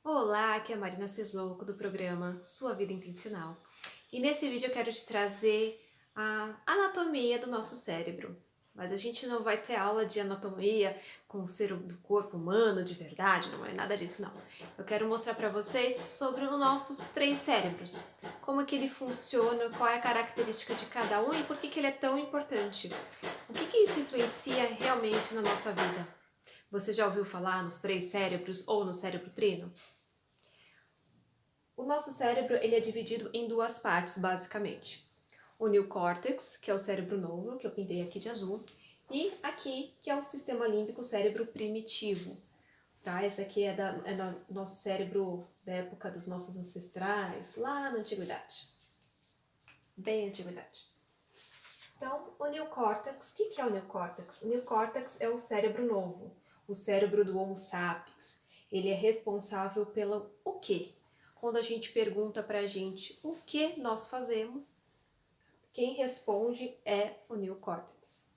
Olá, aqui é a Marina Sesouco do programa Sua Vida Intencional. E nesse vídeo eu quero te trazer a anatomia do nosso cérebro. Mas a gente não vai ter aula de anatomia com o do corpo humano de verdade, não é nada disso não. Eu quero mostrar para vocês sobre os nossos três cérebros. Como é que ele funciona, qual é a característica de cada um e por que ele é tão importante. O que isso influencia realmente na nossa vida? Você já ouviu falar nos três cérebros ou no cérebro trino? O nosso cérebro ele é dividido em duas partes, basicamente. O neocórtex, que é o cérebro novo, que eu pintei aqui de azul, e aqui, que é o sistema límbico, o cérebro primitivo. Tá? Esse aqui é do nosso cérebro da época dos nossos ancestrais, lá na antiguidade. Bem antiguidade. Então, o neocórtex, o que é o neocórtex? O neocórtex é o cérebro novo, o cérebro do Homo sapiens. Ele é responsável pelo o quê? Quando a gente pergunta pra gente o que nós fazemos, quem responde é o neocórtex.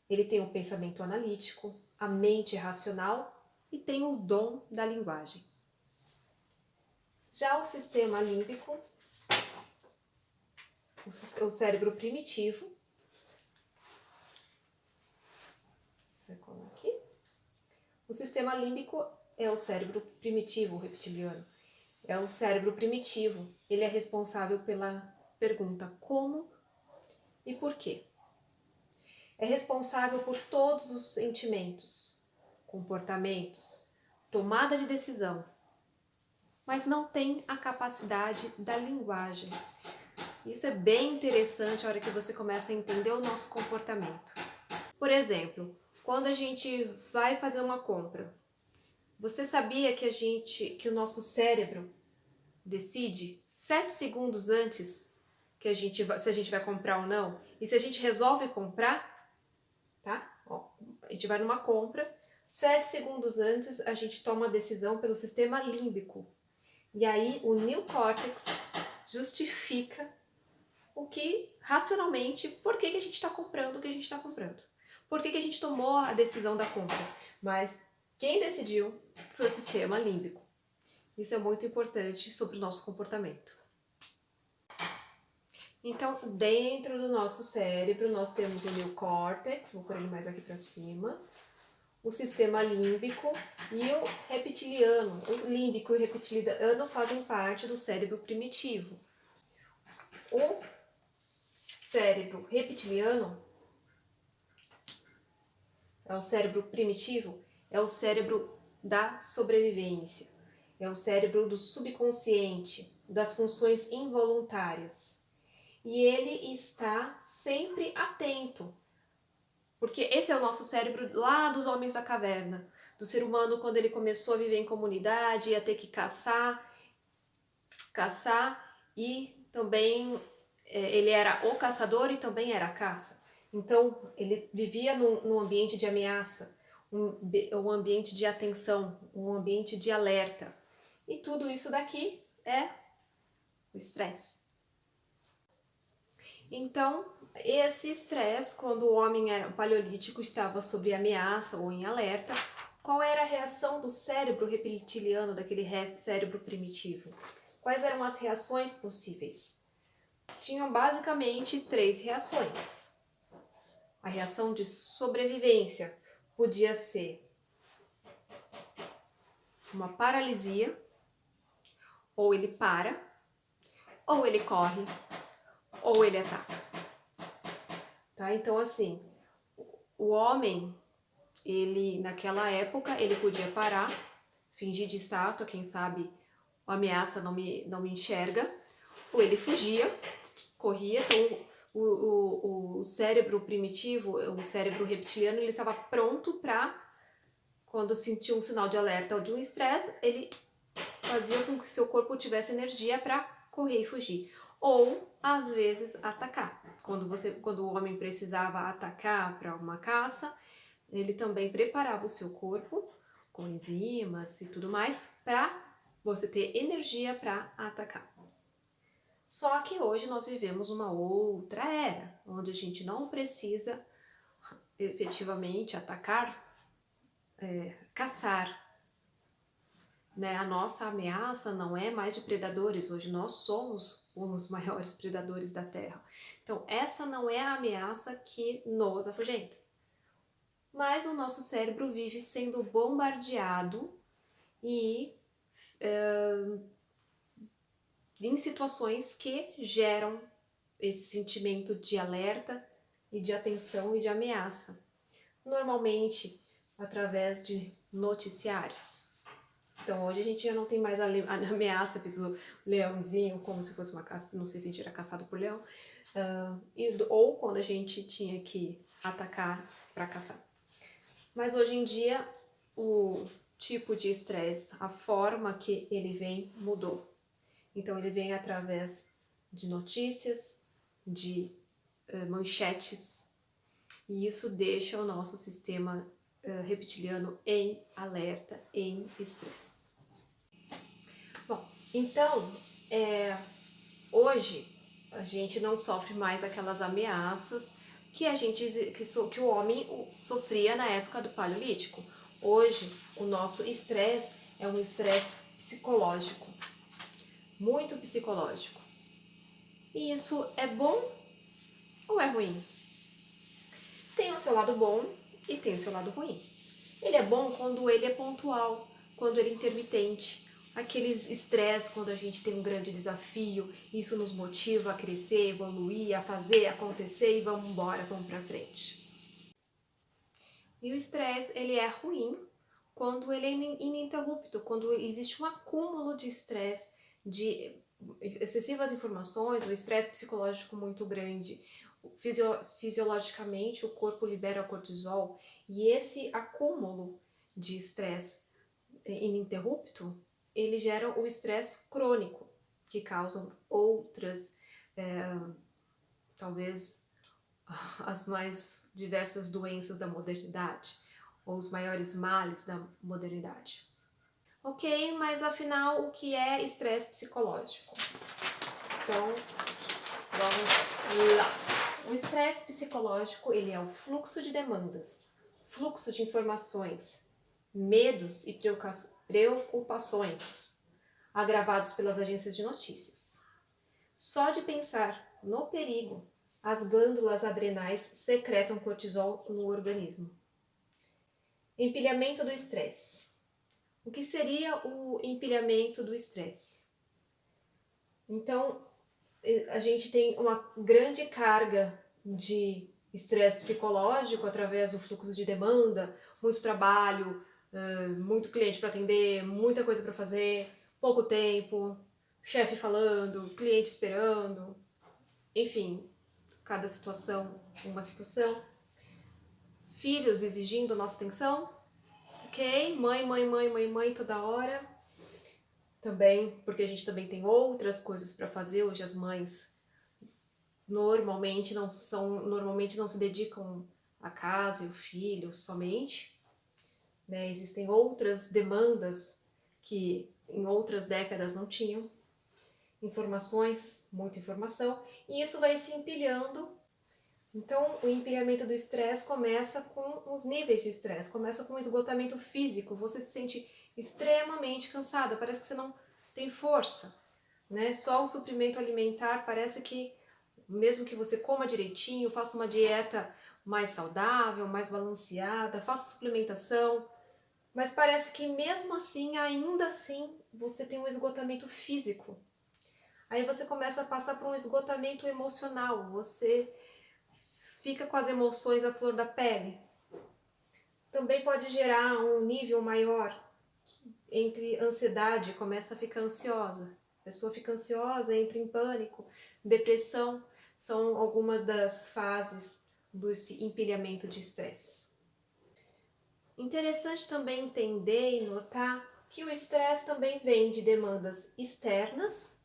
Ele tem o pensamento analítico, a mente racional e tem o dom da linguagem. Já o sistema límbico, o cérebro primitivo, aqui. O sistema límbico é o cérebro primitivo, reptiliano. É o cérebro primitivo. Ele é responsável pela pergunta como e por quê. É responsável por todos os sentimentos, comportamentos, tomada de decisão, mas não tem a capacidade da linguagem. Isso é bem interessante a hora que você começa a entender o nosso comportamento. Por exemplo, quando a gente vai fazer uma compra, você sabia que o nosso cérebro decide 7 segundos antes se a gente vai comprar ou não? E se a gente resolve comprar, tá? Ó, a gente vai numa compra, 7 segundos antes a gente toma a decisão pelo sistema límbico. E aí o neocórtex justifica o que, racionalmente, por que a gente está comprando o que a gente está comprando. Por que a gente tomou a decisão da compra. Mas quem decidiu foi o sistema límbico. Isso é muito importante sobre o nosso comportamento. Então, dentro do nosso cérebro, nós temos o neocórtex, vou pôr ele mais aqui para cima, o sistema límbico e o reptiliano. O límbico e o reptiliano fazem parte do cérebro primitivo. O cérebro reptiliano é o cérebro primitivo, é o cérebro da sobrevivência, é o cérebro do subconsciente, das funções involuntárias. E ele está sempre atento, porque esse é o nosso cérebro lá dos homens da caverna, do ser humano quando ele começou a viver em comunidade, ia ter que caçar e também ele era o caçador e também era a caça. Então ele vivia num ambiente de ameaça, um ambiente de atenção, um ambiente de alerta. E tudo isso daqui é o estresse. Então, esse estresse, quando o homem era paleolítico estava sob ameaça ou em alerta, qual era a reação do cérebro reptiliano, daquele cérebro primitivo? Quais eram as reações possíveis? Tinham basicamente 3 reações. A reação de sobrevivência podia ser uma paralisia, ou ele para, ou ele corre, ou ele ataca. Tá? Então, assim, o homem, ele naquela época, ele podia parar, fingir de estátua, quem sabe a ameaça não me enxerga, ou ele fugia, corria. Então o cérebro primitivo, o cérebro reptiliano, ele estava pronto para, quando sentia um sinal de alerta ou de um estresse, ele fazia com que seu corpo tivesse energia para correr e fugir. Ou, às vezes, atacar. Quando o homem precisava atacar para uma caça, ele também preparava o seu corpo com enzimas e tudo mais para você ter energia para atacar. Só que hoje nós vivemos uma outra era, onde a gente não precisa efetivamente atacar, caçar. né? A nossa ameaça não é mais de predadores, hoje nós somos os maiores predadores da Terra. Então essa não é a ameaça que nos afugenta. Mas o nosso cérebro vive sendo bombardeado e em situações que geram esse sentimento de alerta e de atenção e de ameaça. Normalmente através de noticiários. Então hoje a gente já não tem mais a ameaça, o leãozinho como se fosse uma caça, não sei se a gente era caçado por leão, ou quando a gente tinha que atacar para caçar. Mas hoje em dia o tipo de estresse, a forma que ele vem mudou. Então ele vem através de notícias, de manchetes, e isso deixa o nosso sistema reptiliano em alerta, em estresse. Bom, então hoje a gente não sofre mais aquelas ameaças que que o homem sofria na época do Paleolítico. Hoje o nosso estresse é um estresse psicológico, muito psicológico. E isso é bom ou é ruim? Tem o seu lado bom e tem o seu lado ruim. Ele é bom quando ele é pontual, quando ele é intermitente. Aqueles estresse quando a gente tem um grande desafio, isso nos motiva a crescer, evoluir, a fazer acontecer e vamos embora, vamos pra frente. E o estresse, ele é ruim quando ele é ininterrupto, quando existe um acúmulo de estresse, de excessivas informações, um estresse psicológico muito grande. Fisiologicamente, o corpo libera cortisol e esse acúmulo de estresse ininterrupto, ele gera o estresse crônico, que causam outras, talvez as mais diversas doenças da modernidade, ou os maiores males da modernidade. Ok, mas afinal, o que é estresse psicológico? Então, vamos lá. O estresse psicológico, ele é o fluxo de demandas, fluxo de informações, medos e preocupações agravados pelas agências de notícias. Só de pensar no perigo, as glândulas adrenais secretam cortisol no organismo. Empilhamento do estresse. O que seria o empilhamento do estresse? Então, a gente tem uma grande carga de estresse psicológico através do fluxo de demanda, muito trabalho, muito cliente para atender, muita coisa para fazer, pouco tempo, chefe falando, cliente esperando, enfim, cada situação, uma situação. Filhos exigindo nossa atenção, ok? Mãe toda hora. Também, porque a gente também tem outras coisas para fazer. Hoje as mães normalmente não se dedicam à casa e ao filho somente, né? Existem outras demandas que em outras décadas não tinham. Informações, muita informação, e isso vai se empilhando. Então, o empilhamento do estresse começa com os níveis de estresse, começa com o esgotamento físico, você se sente extremamente cansada, parece que você não tem força, né? Só o suprimento alimentar parece que, mesmo que você coma direitinho, faça uma dieta mais saudável, mais balanceada, faça suplementação, mas parece que mesmo assim, ainda assim, você tem um esgotamento físico. Aí você começa a passar por um esgotamento emocional, você fica com as emoções à flor da pele. Também pode gerar um nível maior entre ansiedade, começa a ficar ansiosa. A pessoa fica ansiosa, entra em pânico, depressão, são algumas das fases desse empilhamento de estresse. Interessante também entender e notar que o estresse também vem de demandas externas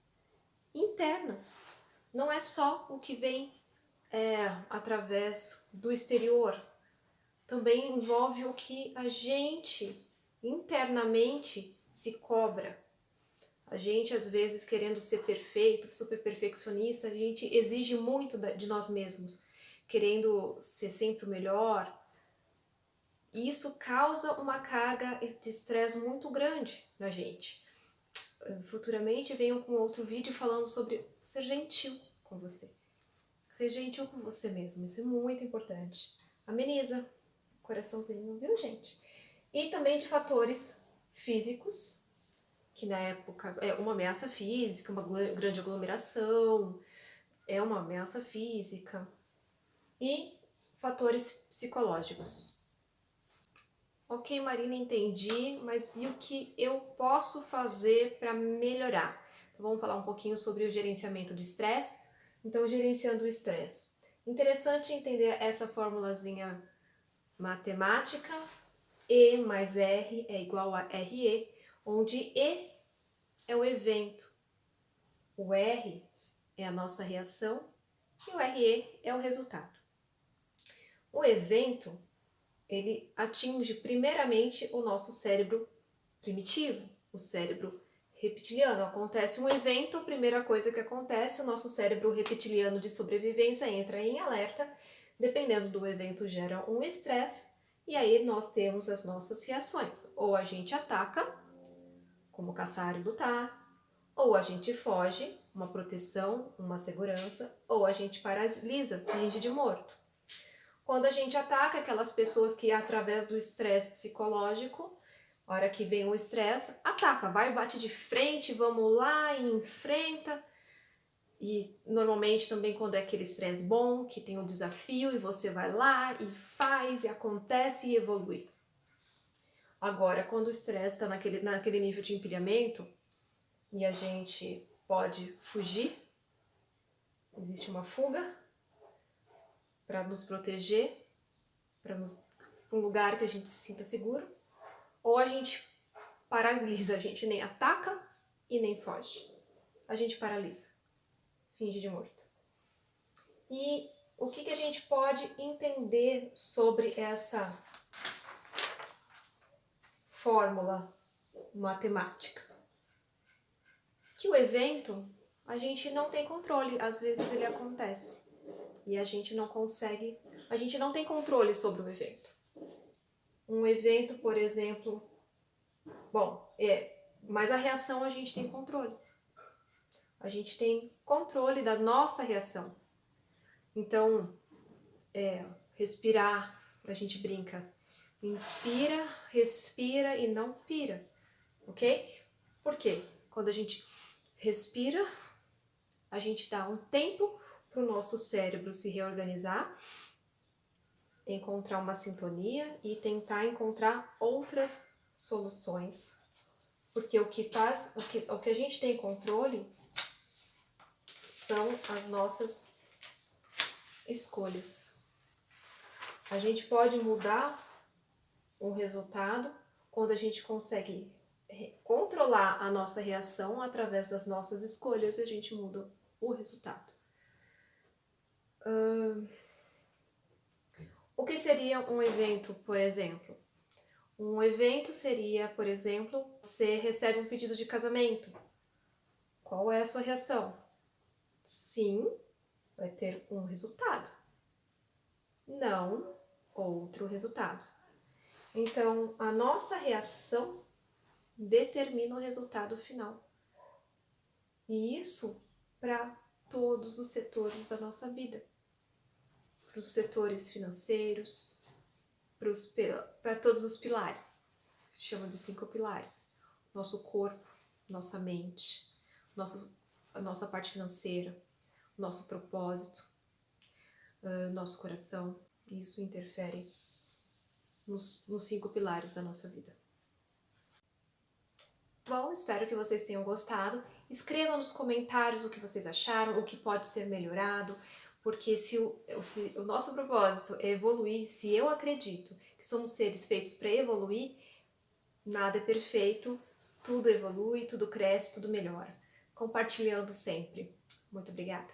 e internas. Não é só o que vem através do exterior. Também envolve o que a gente internamente se cobra. A gente, às vezes, querendo ser perfeito, super perfeccionista, a gente exige muito de nós mesmos, querendo ser sempre o melhor. E isso causa uma carga de estresse muito grande. na gente. Futuramente venham com outro vídeo falando sobre ser gentil com você. Ser gentil com você mesmo, isso é muito importante. Ameniza, coraçãozinho, viu, gente? E também de fatores físicos, que na época é uma ameaça física, uma grande aglomeração, é uma ameaça física. E fatores psicológicos. Ok, Marina, entendi, mas e o que eu posso fazer para melhorar? Então, vamos falar um pouquinho sobre o gerenciamento do estresse. Então, gerenciando o estresse. Interessante entender essa formulazinha matemática, E mais R é igual a RE, onde E é o evento, o R é a nossa reação e o RE é o resultado. O evento, ele atinge primeiramente o nosso cérebro primitivo, o cérebro reptiliano. Acontece um evento, a primeira coisa que acontece, o nosso cérebro reptiliano de sobrevivência entra em alerta, dependendo do evento gera um estresse, e aí nós temos as nossas reações. Ou a gente ataca, como caçar e lutar, ou a gente foge, uma proteção, uma segurança, ou a gente paralisa, finge de morto. Quando a gente ataca aquelas pessoas que, através do estresse psicológico, a hora que vem o estresse, ataca, vai, bate de frente, vamos lá e enfrenta. E normalmente também quando é aquele estresse bom, que tem um desafio e você vai lá e faz e acontece e evolui. Agora, quando o estresse está naquele nível de empilhamento e a gente pode fugir, existe uma fuga para nos proteger, para um lugar que a gente se sinta seguro, ou a gente paralisa, a gente nem ataca e nem foge. A gente paralisa, finge de morto. E o que a gente pode entender sobre essa fórmula matemática? Que o evento, a gente não tem controle, às vezes ele acontece e a gente não consegue, a gente não tem controle sobre o evento. Um evento, por exemplo, mas a reação a gente tem controle. A gente tem controle da nossa reação. Então, respirar, a gente brinca. Inspira, respira e não pira, ok? Por quê? Quando a gente respira, a gente dá um tempo para o nosso cérebro se reorganizar, encontrar uma sintonia e tentar encontrar outras soluções. Porque o que a gente tem controle são as nossas escolhas. A gente pode mudar um resultado quando a gente consegue controlar a nossa reação através das nossas escolhas, a gente muda o resultado. O que seria um evento, por exemplo? Um evento seria, por exemplo, você recebe um pedido de casamento. Qual é a sua reação? Sim, vai ter um resultado. Não, outro resultado. Então, a nossa reação determina o resultado final. E isso para todos os setores da nossa vida. Para os setores financeiros, para todos os pilares. Se chama de 5 pilares. Nosso corpo, nossa mente, a nossa parte financeira, nosso propósito, nosso coração. Isso interfere nos 5 pilares da nossa vida. Bom, espero que vocês tenham gostado. Escrevam nos comentários o que vocês acharam, o que pode ser melhorado, porque se o nosso propósito é evoluir, se eu acredito que somos seres feitos para evoluir, nada é perfeito, tudo evolui, tudo cresce, tudo melhora. Compartilhando sempre. Muito obrigada!